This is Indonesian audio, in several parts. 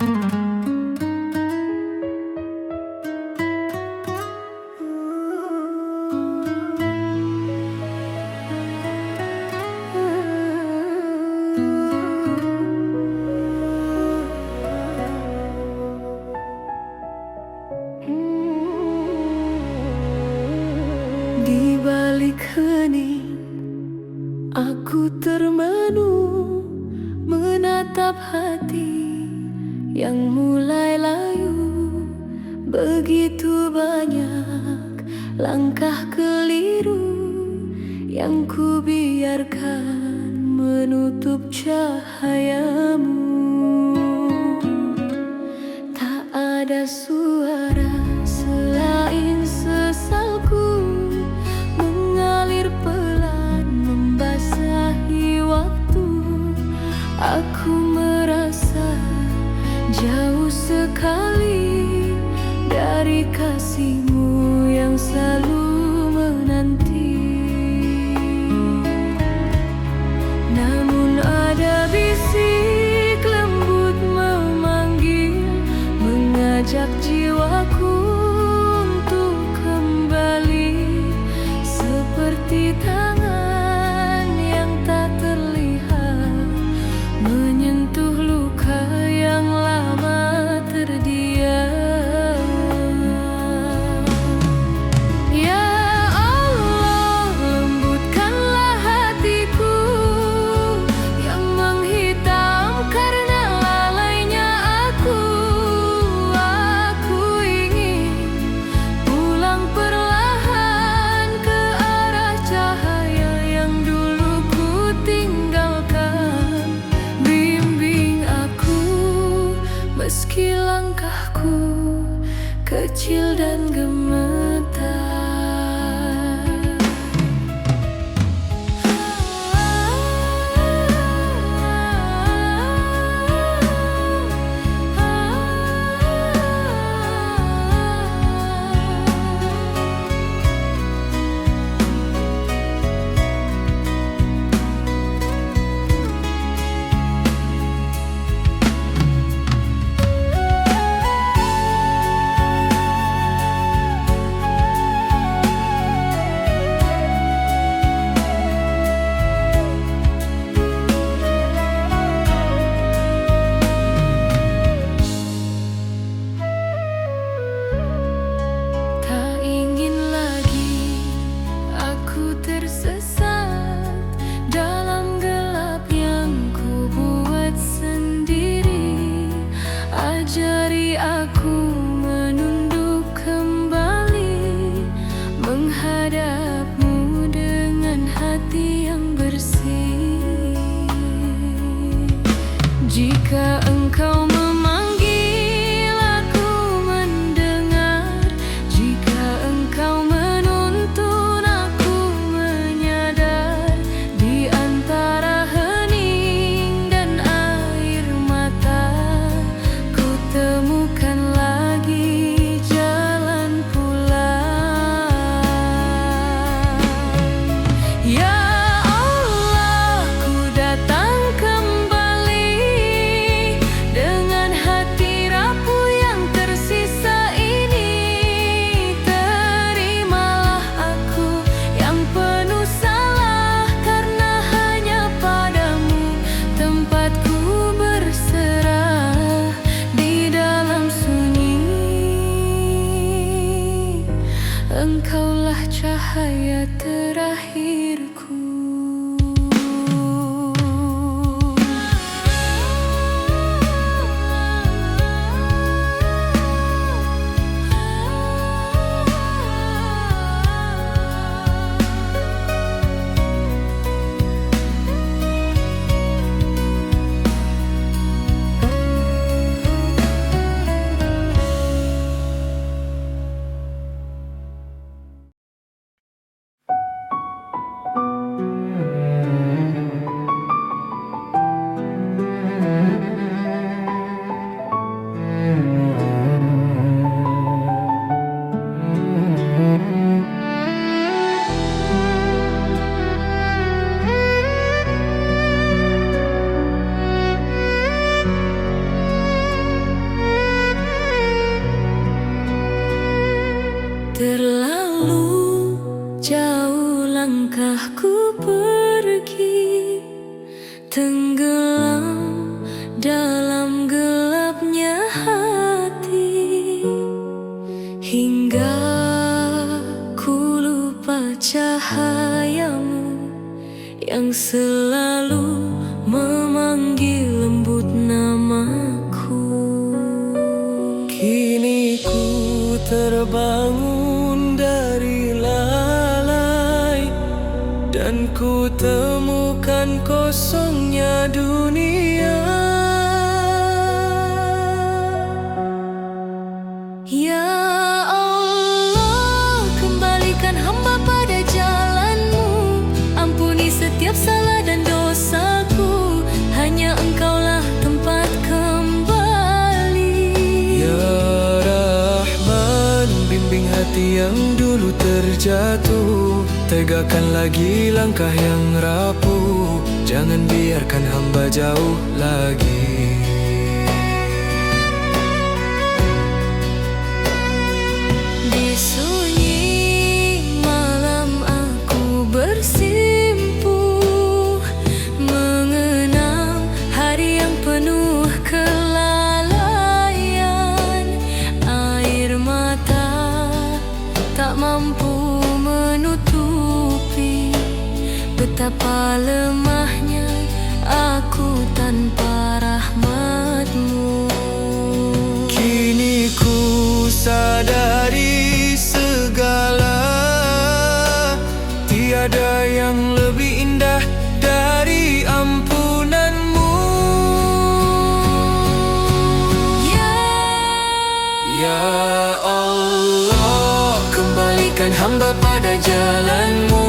Di balik hening, aku termenung menatap hati yang mulai layu. Begitu banyak langkah keliru yang ku biarkan menutup cahayamu. Tak ada suara selain sesalku mengalir pelan membasahi waktu. Aku merasa jauh sekali dari kasihmu yang selalu menanti. Namun ada bisik lembut memanggil, mengajak jiwaku untuk kembali, seperti tangan yang tak terlihat menyentuh luka yang lama terdiam. Ya Allah, lembutkanlah hatiku yang menghitam karena lalainya aku. Aku ingin pulang perlahan ke arah cahaya yang dulu ku tinggalkan. Bimbing aku meski langkahku kecil dan gemetar. Tak ingin lagi aku tersesat dalam gelap yang ku buat sendiri. Ajari aku menunduk kembali, menghadapmu dengan hati yang bersih. Jika engkau memanggil, aku mendengar. Jika engkau menuntun, aku menyadar. Di antara hening dan air mata, ku temukan lagi jalan pulang. Ya Allah, ku datang kembali dengan hati rapuh yang tersisa ini. Terimalah aku yang penuh salah, karena hanya padamu tempatku berserah di dalam sunyi. Engkaulah cahaya terakhirku. tenggelam dalam gelapnya hati, hingga ku lupa cahayamu yang selalu memanggil lembut namaku. Kini ku terbangun dari lalai, dan ku temukan kosongnya dunia. Ya Allah, kembalikan hamba pada jalanmu. Ampuni setiap salah dan dosaku, hanya Engkaulah tempat kembali. Ya Rahman, bimbing hati yang dulu terjatuh, tegakkan lagi langkah yang rapuh, jangan biarkan hamba jauh lagi. Di sunyi malam aku bersimpuh, mengenang hari yang penuh kelalaian. Air mata tak mampu menutupi betapa lemahnya aku tanpa rahmat-Mu. Kini ku sadari segala, tiada yang lebih indah dari ampunan-Mu. Ya Allah, kembalikan hamba pada jalan-Mu.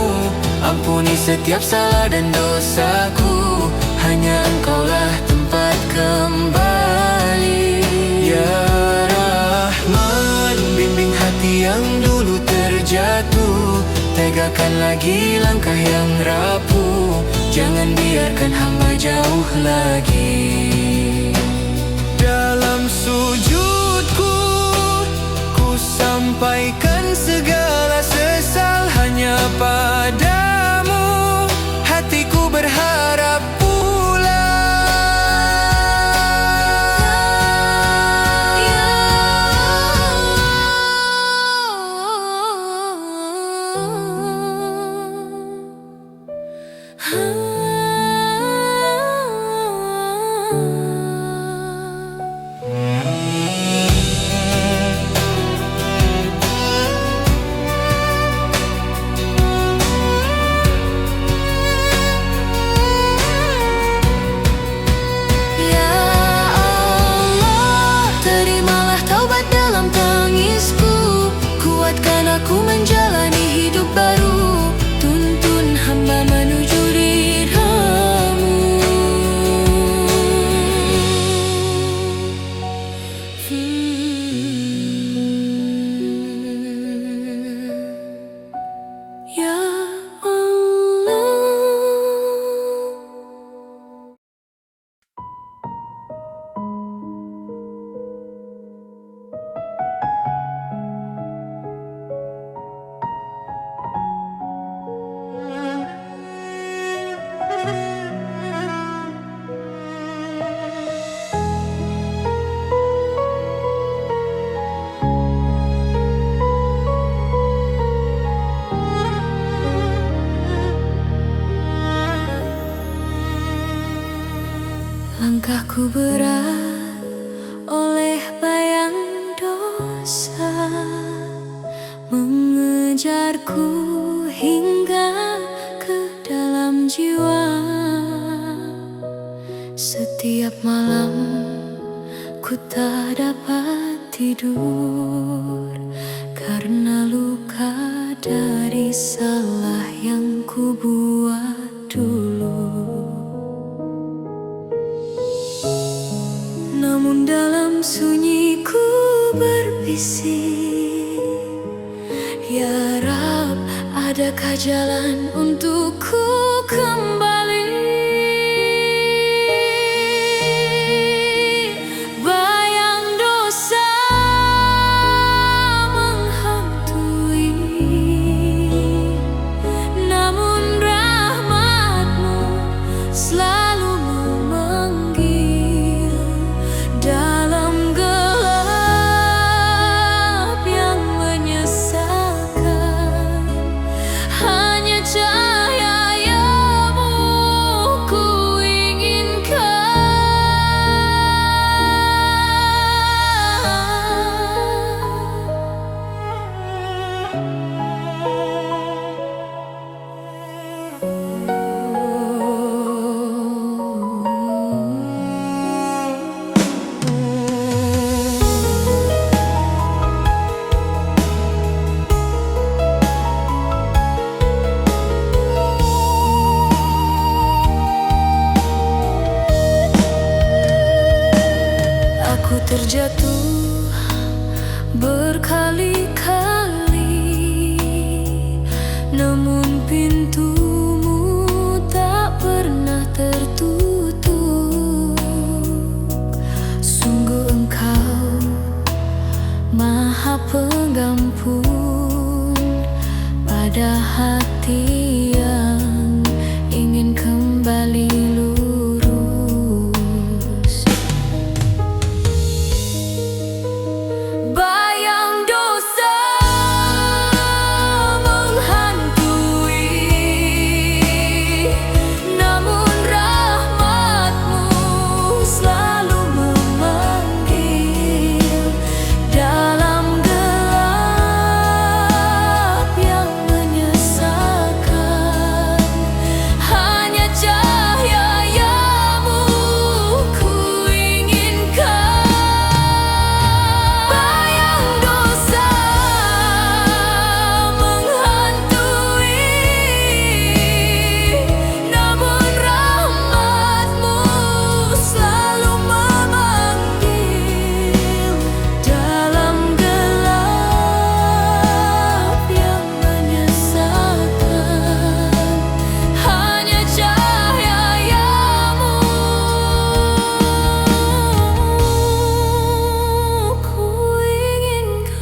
Ampuni setiap salah dan dosaku, hanya Engkaulah tempat kembali. Ya Rahman, bimbing hati yang dulu terjatuh, tegakkan lagi langkah yang rapuh, jangan biarkan hamba jauh lagi. Dalam sujudku, ku sampaikan segala sesal hanya padamu. Hatiku berharap aku menjalani hidup baru, tuntun hamba menuju ridha-Mu. Ya Allah. Langkahku berat oleh bayang dosa, mengejarku hingga ke dalam jiwa. Setiap malam ku tak dapat tidur karena luka dari salah yang ku buat dulu. Namun dalam sunyi ku berbisik, Ya Rab, adakah jalan untukku kembali? Bayang dosa menghantui, namun rahmat-Mu selalu terjatuh berkali-kali, namun pintumu tak pernah tertutup. Sungguh Engkau Maha Pengampun pada hati yang ingin kembali lurus. Bayang dosa menghantui, namun rahmat-Mu selalu memanggil. Dalam gelap yang menyesakan, hanya cahaya-Mu ku inginkan. Bayang dosa menghantui, namun rahmat-Mu selalu memanggil. Dalam gelap yang menyesakan, hanya cahaya-Mu ku inginkan.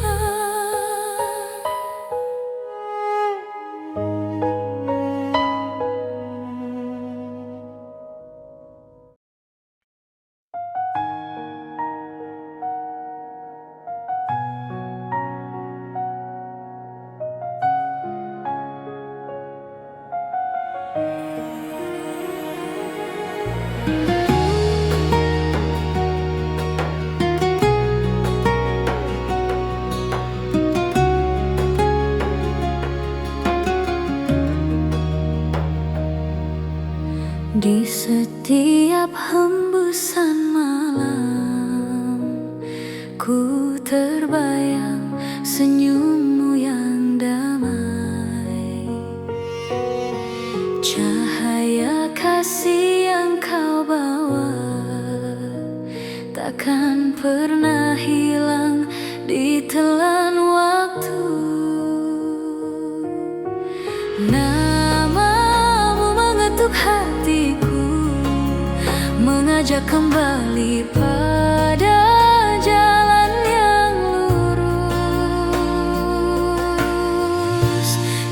Di setiap hembusan malam, ku terbayang senyum-Mu yang damai. Cahaya kasih yang Kau bawa takkan pernah hilang ditelan waktu. Nama-Mu mengetuk hatiku, mengajak kembali pada jalan yang lurus.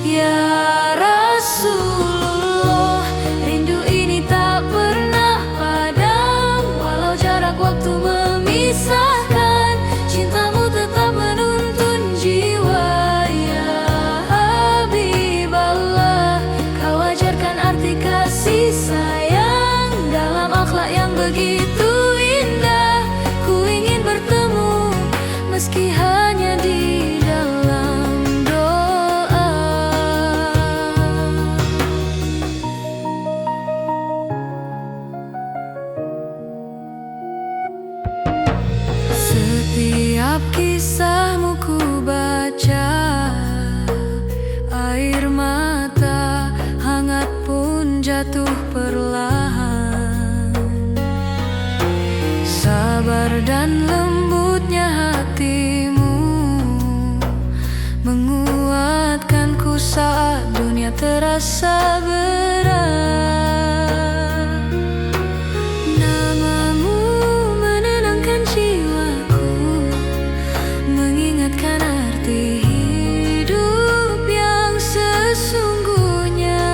Ya Rasulullah, rindu ini tak pernah padam. Walau jarak waktu memisahkan, cinta-Mu tetap menuntun jiwa. Ya Habiballah, Kau ajarkan arti kasih sayang dalam akhlak yang begitu indah. Ku ingin bertemu meski hanya di dalam doa. Setiap kisah-Mu ku baca, air mata hangat pun jatuh perlahan. Sabar dan lembutnya hati-Mu menguatkanku saat dunia terasa berat. Nama-Mu menenangkan jiwaku, mengingatkan arti hidup yang sesungguhnya.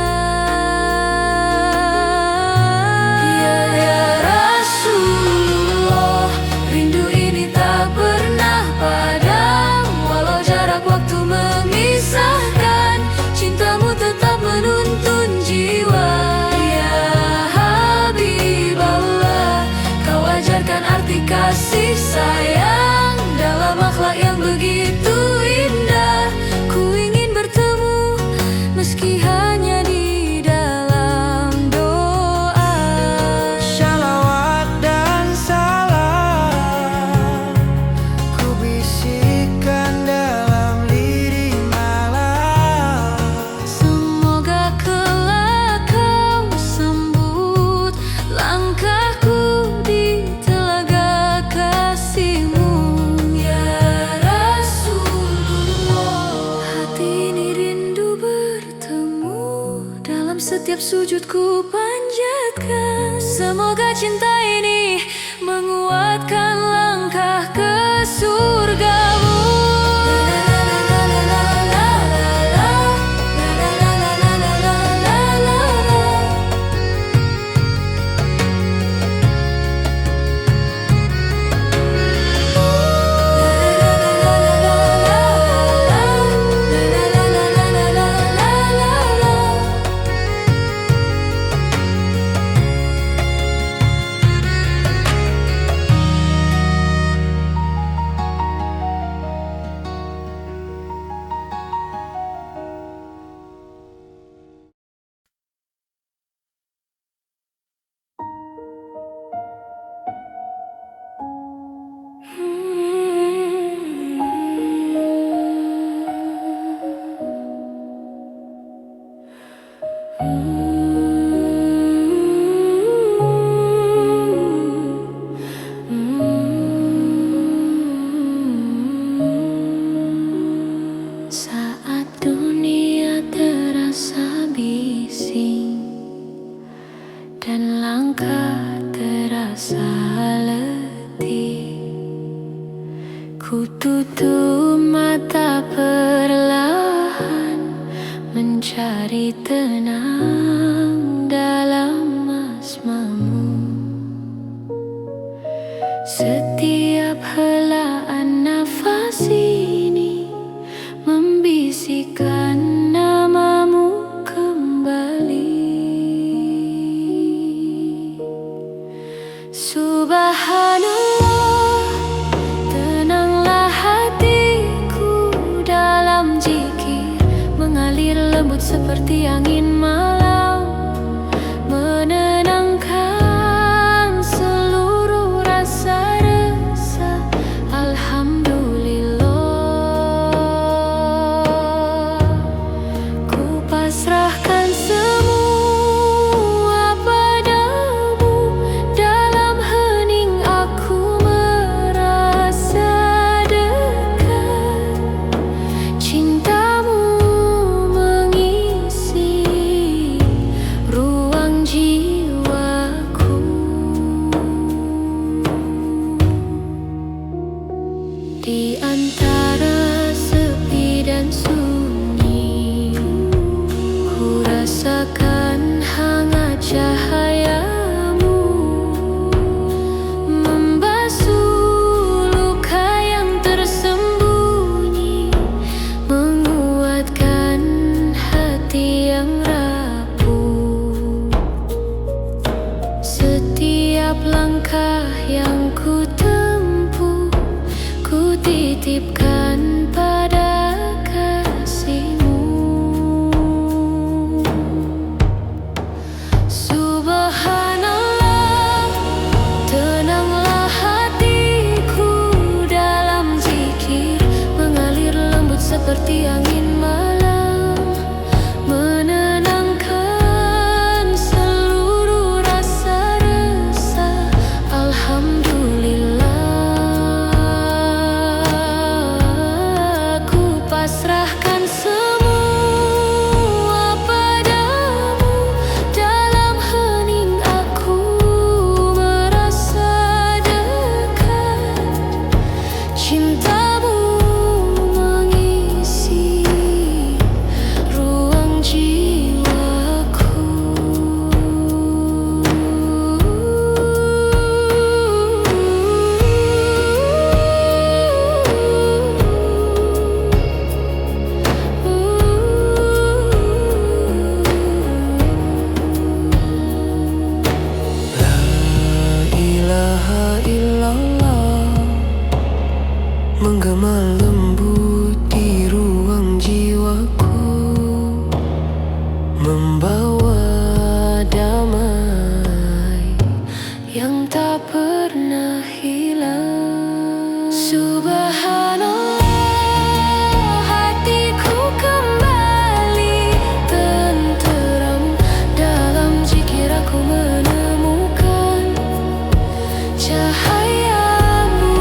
Ya Rasulullah, rindu ini tak pernah padam. Walau jarak waktu memisahkan, cinta-Mu tetap menuntun jiwa. sujudku panjatkan. Semoga cinta ini menguatkan langkah ke surgamu. Saat dunia terasa bising dan langkah terasa letih, ku tutup mata perlahan, mencari tenang dalam asmamu. Setiap helaan nafas ini membisikkan namamu kembali. Subhanallah, tenanglah hatiku dalam zikir, mengalir lembut seperti angin malam, menenangkan seluruh rasa resah. Alhamdulillah, ku pasrahkan semua padamu. Dalam hening aku merasa dekat, cintamu mengisi ruang jiwaku. Di antara sepi dan sunyi, ku rasakan hangat cahayamu, membasuh luka yang tersembunyi, menguatkan hati yang rapuh. Setiap langkah yang ku tempuh, ku titipkan pada kasihmu. Subhanallah, tenanglah hatiku dalam zikir, mengalir lembut seperti angin malam, menenangkan seluruh rasa resah. Alhamdulillah, ku pasrahkan semua padamu. Dalam hening aku merasa dekat, cintamu mengisi ruang jiwaku. La ilaha illallah, menggema lembut di ruang jiwaku, membawa damai yang tak pernah hilang. Subhanallah, hatiku kembali tenteram dalam zikir, aku menemukan cahayamu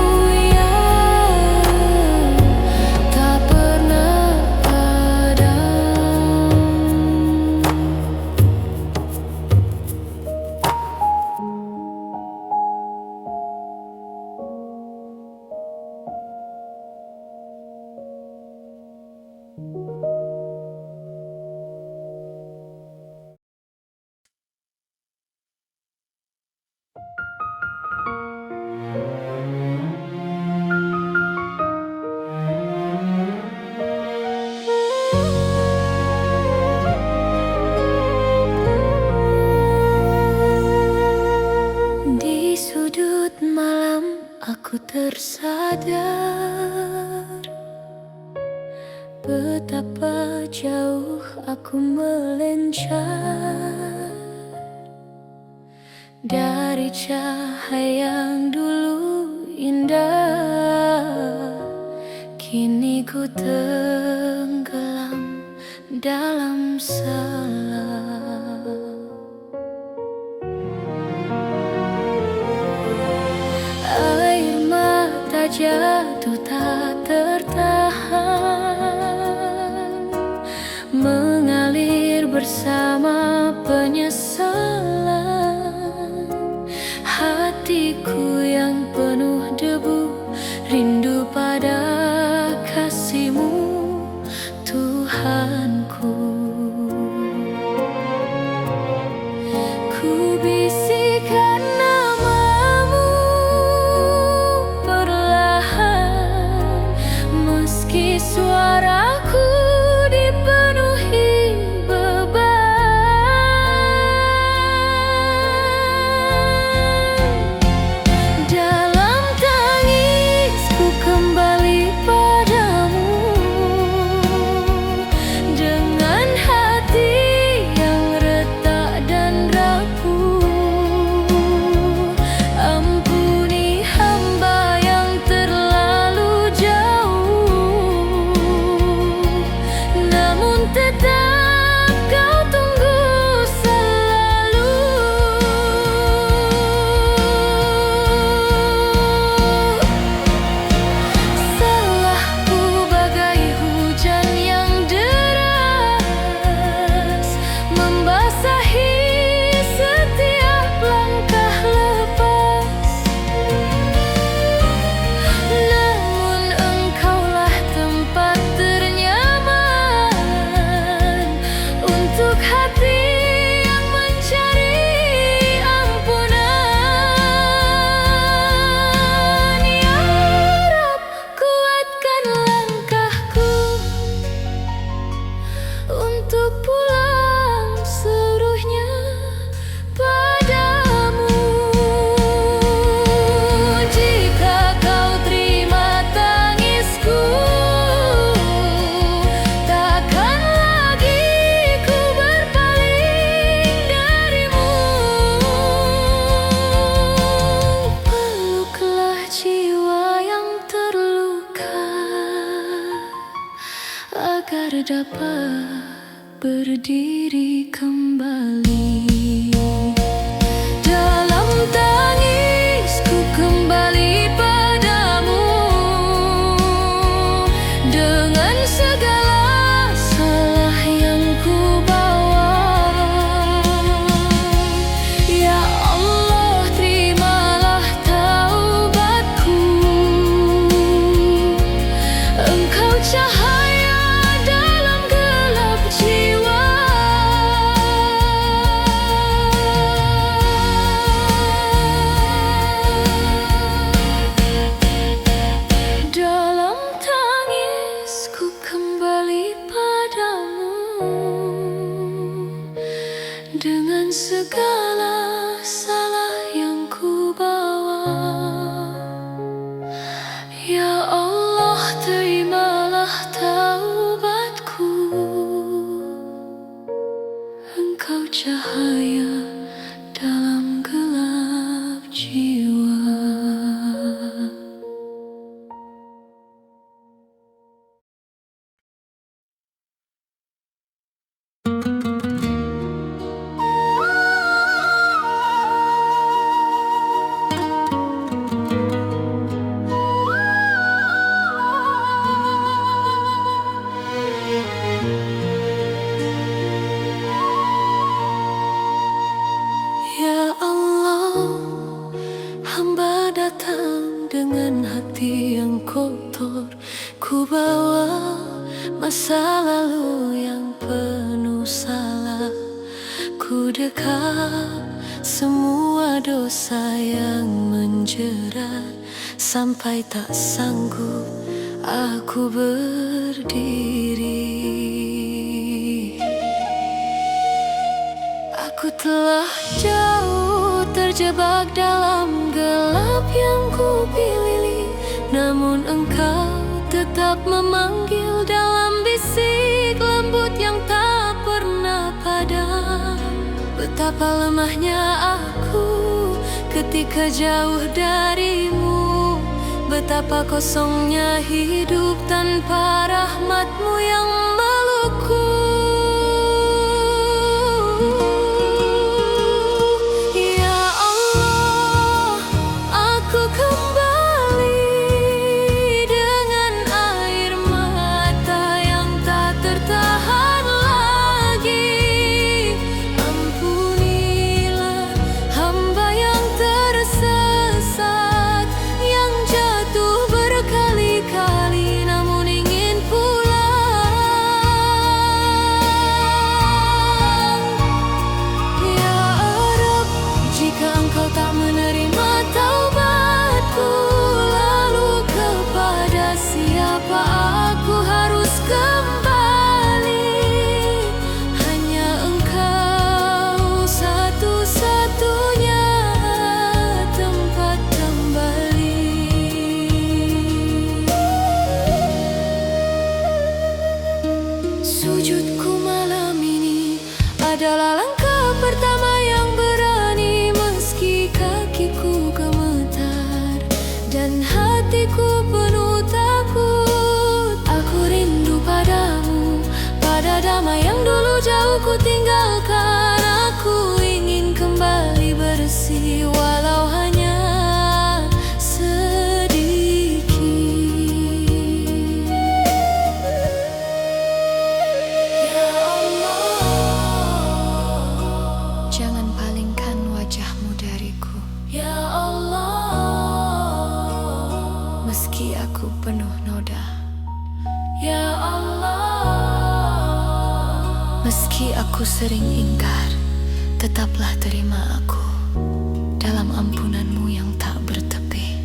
yang tak pernah padam. sudut malam aku tersadar betapa jauh aku melencar dari cahaya yang dulu indah. Kini ku tenggelam dalam salah. Air mata jatuh tak tertahan, mengalir bersama penyesalan. Hatiku yang penuh debu, rindu pada kasih-Mu, Tuhanku. Ku bisikkan nama-Mu perlahan, meski suaraku dipenuhi beban. Dalam tangisku kembali padamu, dengan hati yang retak dan rapuh. Ampuni hamba yang terlalu jauh, namun tetap Kau tunggu selalu. Salahku bagai hujan yang deras, membasahi setiap langkah lepas. Namun Engkaulah tempat ternyaman untuk hati yang mencari ampunan. Ya Rab, kuatkan langkahku untuk pulang seluruhnya padamu. Jika Kau terima tangisku, takkan lagi ku berpaling darimu. Peluklah jiwa yang terluka agar dapat berdiri kembali. Dalam tangisku kembali padamu, dengan segala salah yang ku bawa. Ya Allah, terimalah taubatku. Engkau cahaya dalam gelap jiwa. Dalam tangisku kembali padamu, dengan segala salah yang ku bawa. Ya Allah, terimalah taubatku. Engkau cahaya dalam gelap jiwa. Ya Allah, hamba datang dengan hati yang kotor. Ku bawa masa lalu yang penuh salah. Ku dekap semua dosa yang menjerat, sampai tak sanggup aku berdiri. Aku telah jauh terjebak dalam gelap yang ku pilih, namun engkau tetap memanggil dalam bisik lembut yang tak pernah padam. Betapa lemahnya aku ketika jauh darimu, betapa kosongnya hidup tanpa rahmatmu yang melukku. Ya Allah, aku kembali dengan air mata yang tak tertahan lagi. Ampunilah hamba yang tersesat, yang jatuh berkali-kali namun ingin pulang. Ya Rabb, jika engkau tak menerima taubatku, lalu kepada siapa aku harus kembali? Hanya engkau satu-satunya tempat kembali. Sujudku malam ini adalah langkah pertama yang berani, meski kakiku gemetar dan hatiku penuh takut. Aku rindu padamu, pada damai yang dulu jauh ku tinggalkan. Aku ingin kembali bersih walau hanya sedikit. Ya Allah, jangan palingkan wajahmu dariku. Ya Allah, meski aku penuh noda. Ya Allah, meski aku sering ingkar, tetaplah terima aku dalam ampunanmu yang tak bertepi.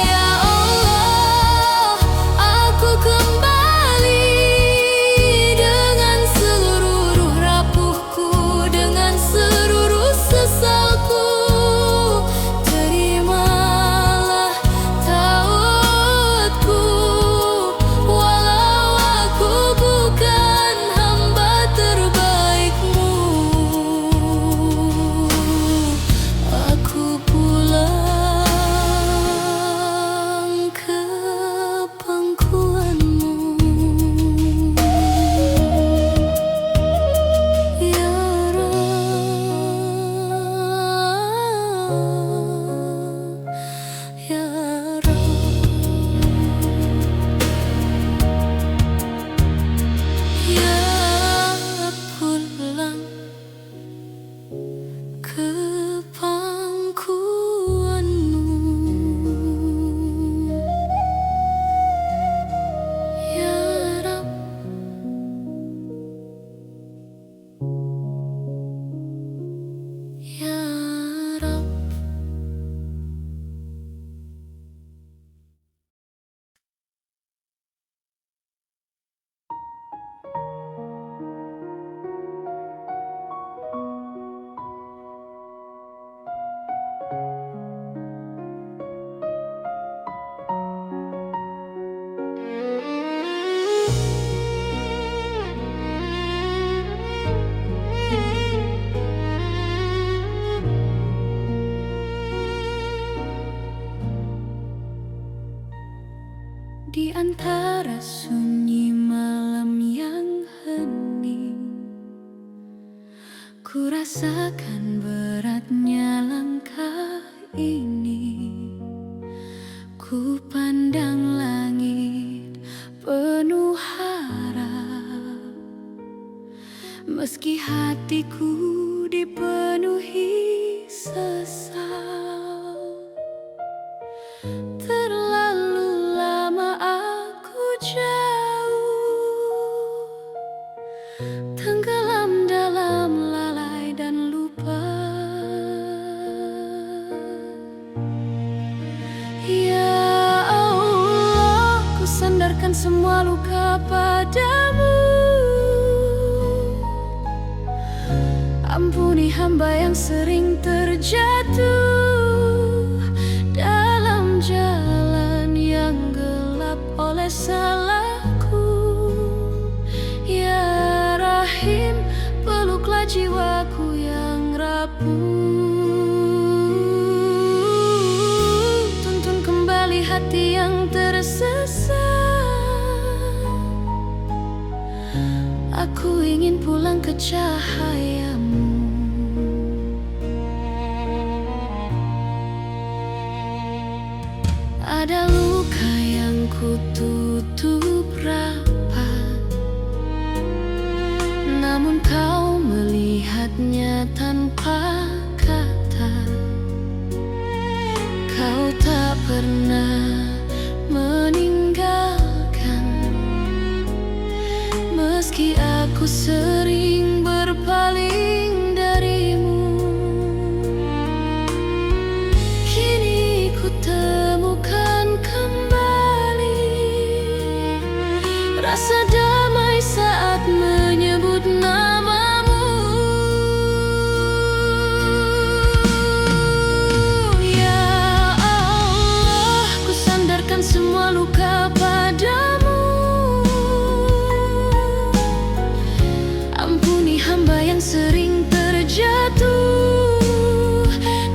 Ya Allah, aku kembali dengan seluruh ruh rapuhku, dengan seluruh sesalku. Terimalah taubatku, walau aku bukan hamba terbaikmu. Aku pulang ke pangkuanmu. Ya Rabb, ya Rabb, ya pulang ke pangkuanmu. Ya Rabb, ya Rabb. Di antara sunyi malam yang hening, ku rasakan beratnya langkah ini. Ku pandang langit penuh harap, meski hatiku dipenuhi sesal. Terlalu lama aku jauh, tenggelam dalam lalai dan lupa. Ya Allah, ku sandarkan semua luka padamu. Ampuni hamba yang sering terjatuh dalam jalan yang gelap oleh salahku. Ya Rahim, peluklah jiwaku yang rapuh. Tuntun kembali hati yang tersesat. Aku ingin pulang ke cahayamu. Ada luka yang ku tutup rapat, namun kau melihatnya tanpa kata. Kau tak pernah meninggalkan, meski aku sering berpaling darimu. Kini ku temukan kembali rasa damai saat menyebut namamu. Ya Allah, ku sandarkan semua luka padamu. Ampuni hamba yang sering terjatuh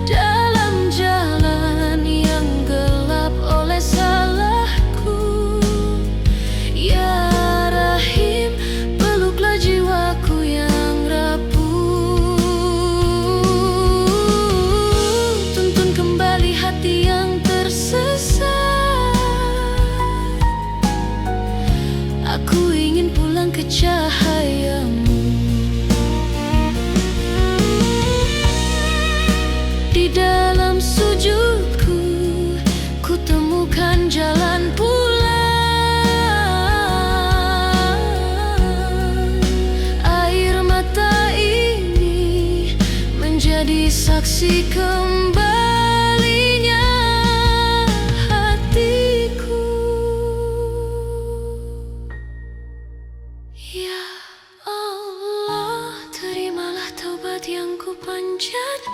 dalam jalan yang gelap oleh salahku. Ya Rahim, peluklah jiwaku yang rapuh. Tuntun kembali hati yang tersesat. Aku ingin pulang ke cahayamu. Di dalam sujudku, ku temukan jalan pulang. Air mata ini menjadi saksi kembalinya hatiku. Ya Allah, terimalah taubat yang ku panjatkan.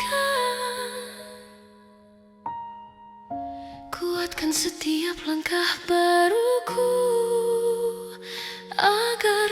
Kuatkan setiap langkah baruku agar